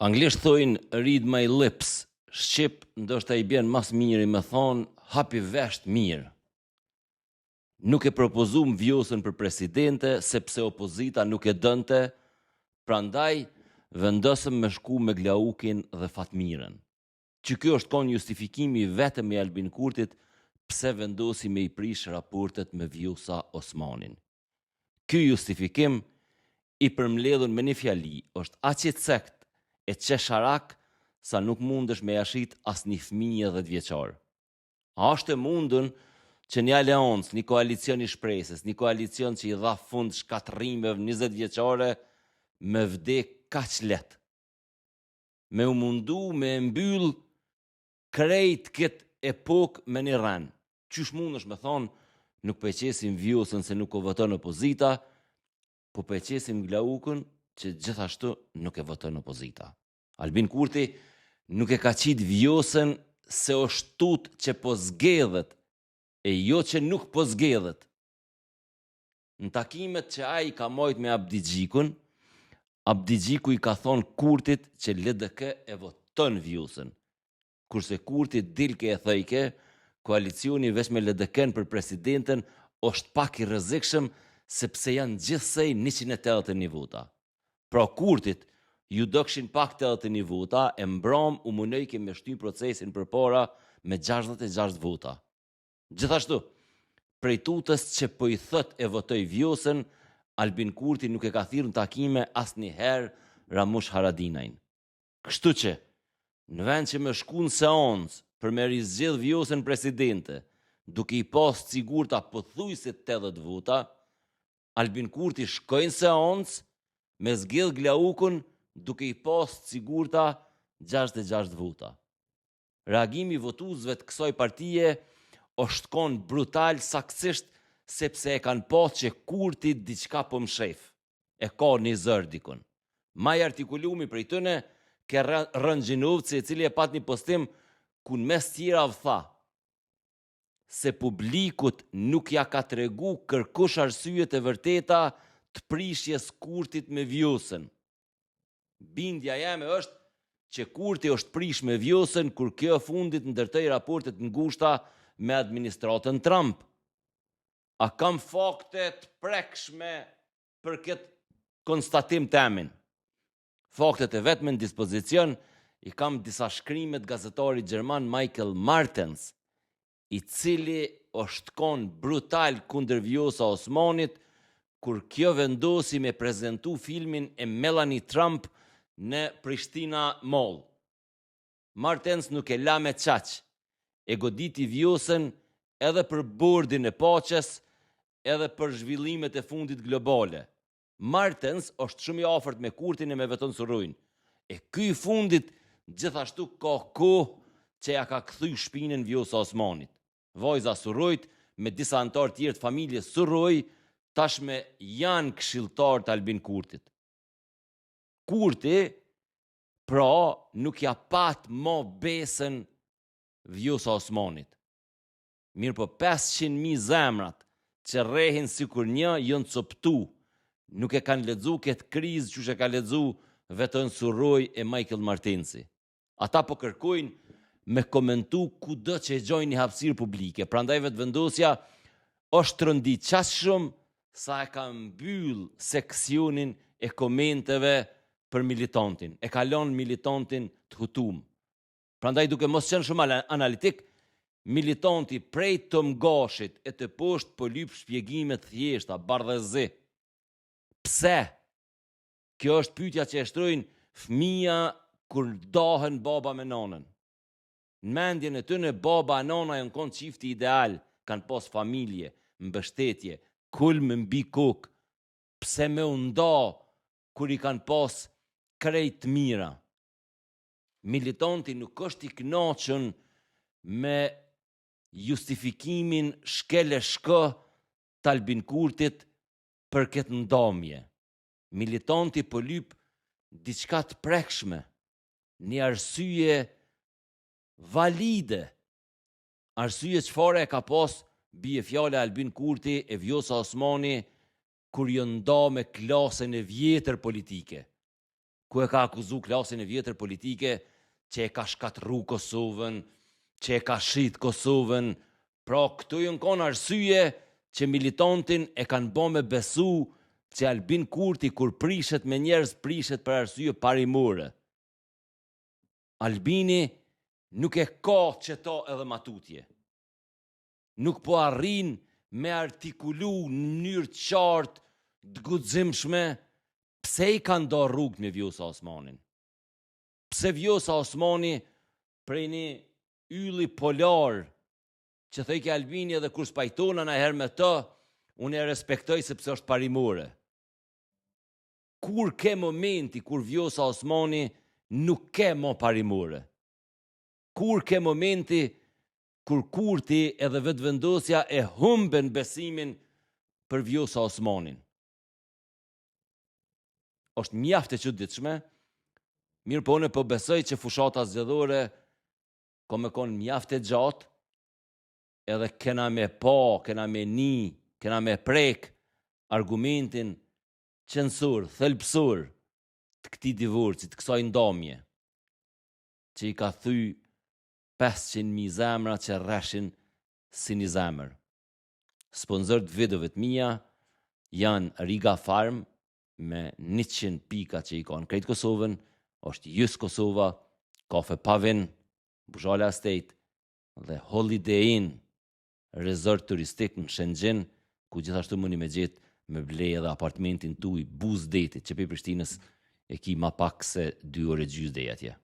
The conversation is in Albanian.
Anglisht thojnë read my lips, shqip ndoshta I bjen mas miri me thonë hapi vesht mirë. Nuk e propozum Vjosën për presidente, sepse opozita nuk e dënte, prandaj vendosëm me shku me Glaukin dhe Fatmiren. Që kjo është kon justifikimi vetëm I Albin Kurtit pse vendosi me I prish raportet me Vjosa Osmanin. Ky justifikim I përmbledhur me një fjali është aq I cekt e qesharak sa nuk mundesh me jashit as një fëmijë 10 vjeçar. A është e mundun që një aleancë, një koalicion I shpresës, një koalicion që I dha fund shkatërrimeve 20 vjeçare me vdek kaq let. Me u mundu me mbyll krejt këtë epok me një ren. Qysh mundesh me thonë nuk peqesim Vjosën se nuk o voton opozita, po peqesim Glaukun që gjithashtu nuk e voton opozita. Albin Kurti nuk e ka qit Vjosën se është tut që po zgedhet, e jo që nuk po zgedhet. Në takimet që ai ka mojt me Abdigjikun, Abdigjiku I ka thonë Kurtit që LDK e voton Vjosën. Kurse Kurti dilke e thëjke, koalicioni veç me LDK-n për presidenten është pak I rrezikshëm sepse janë gjithsej 181 vota. Pra Kurtit ju dokshin pak 81 vota, e mbram u munojke me shty procesin përpara me 66 vota. Gjithashtu, prej tutës që po I thët e votoj Vjosën, Albin Kurti nuk e ka thirrë në takime asnjëherë Ramush Haradinajn. Kështu që, në vend që me shku në seancë për me rizgjedh Vjosën presidente, duke I pas sigurta pothuajse 80 vota, Albin Kurti shkoi në seancë me zgjedh Glaukun duke I pas sigurta 66 vota. Reagimi I votuesve të kësaj partie është kon brutal saktësisht sepse e kanë pas që Kurti diçka po mshef. E ka një zër dikun. Maj artikulumi prej tëne ke Rëngjinovci I cili e pat një postim ku në mes tjera tha se publikut nuk ja ka tregu kërkush arsyet e vërteta të prishjes Kurtit me Vjosën. Bindja jeme është që Kurti është prish me Vjosën kur kjo fundit ndërtoi raportet ngushta me administratën Trump. A kam fakte të prekshme për këtë konstatim temin? Faktet e vetme në dispozicion I kam disa shkrimet gazetarit gjerman Michael Martens, I cili është kon brutal kundër Vjosa Osmanit kur kjo vendosi me prezentu filmin e Melanie Trump në Prishtina Mall. Martens nuk e la me qaq, e goditi Vjosën edhe për bordin e paqes, edhe për zhvillimet e fundit globale. Martens është shumë I afërt me Kurtin e me veton Surrojnë. E ky fundit gjithashtu ka kohë që ja ka kthy shpinën Vjosa Osmanit. Vajza Surrojt me disa antar tjerë të familjes Surroj tashme janë këshilltar të Albin Kurtit. Kurti pra nuk ja pat më besën Vjosa Osmanit. Mirë po 500.000 zemrat që rrehin sikur një janë coptu, nuk e kanë lexu këtë krizë që ka lexu vetën Surroj e Michael Martensi. Ata po kërkojnë me komentu kudo që e gjojnë një hapësirë publike, prandaj vetëvendosja është rëndi qaq shumë sa e ka mbyll seksionin e komenteve për militantin, e ka lënë militantin të hutum. Prandaj duke mos qenë shumë analitik, militanti prej të mgashit e të poshtë po lyp shpjegime të thjeshta, bardhëzi. Pse? Kjo është pyetja që e shtrojnë fëmia kur dahen baba me nanën. Në mendjen e tyre baba e nana janë kon çifti ideal, kanë pas familje, mbështetje, kulm mbi kokë. Pse me u nda kur I kanë pas krejt mira? Militanti nuk është I kënaqur me justifikimin shkele shkë të Albin Kurtit për këtë ndamje. Militanti po lyp diçka të prekshme, një arsye valide. Arsye çfarë e ka pas bie fjala Albin Kurti e Vjosa Osmani kur ju nda me klasën e vjetër politike. ku e ka akuzu klasin e vjetër politike që e ka shkatru Kosovën, që e ka shit Kosovën. Pra këtu jënë konë arsye që militantin e kanë bo me besu që Albin Kurti kur prishet me njerëz prishet për arsye parimore. Albini nuk e ka qëto edhe matutje. Nuk po arrin me artikulu në mënyrë qartë, të guximshme, pse i kanë do rrugë me Vjosa Osmanin. Pse Vjosa Osmani prej një ylli polar, që thëjke Albini edhe kur spajtona në herë me të, unë e respektoj sepse është parimore. Kur ke momenti kur Vjosa Osmani nuk ke mo parimore. Kur ke momenti kur Kurti edhe vetëvendosja e humben besimin për Vjosa Osmanin. Është mjaft e çuditshme, mirë po unë po besoj që fushata zgjedhore ka me konë mjaft e gjatë, edhe kena me kena me prek argumentin qëndësur, thelbësur të këtij divorci, të kësaj ndomje, që i ka thy 500.000 zemra që rreshin si një zemër. Sponsorët videove të mia janë Riga Farm me 100 pika që i ka në krejt Kosovën, është Jus Kosova, Kafe Pavin, Buzhala Estate dhe Holiday Inn, resort turistik në Shëngjin, ku gjithashtu mundi me gjetë me blej edhe apartamentin tuaj Buz Detit, që pe Prishtinës e ki ma pak se 2 orë gjysmë deri atje.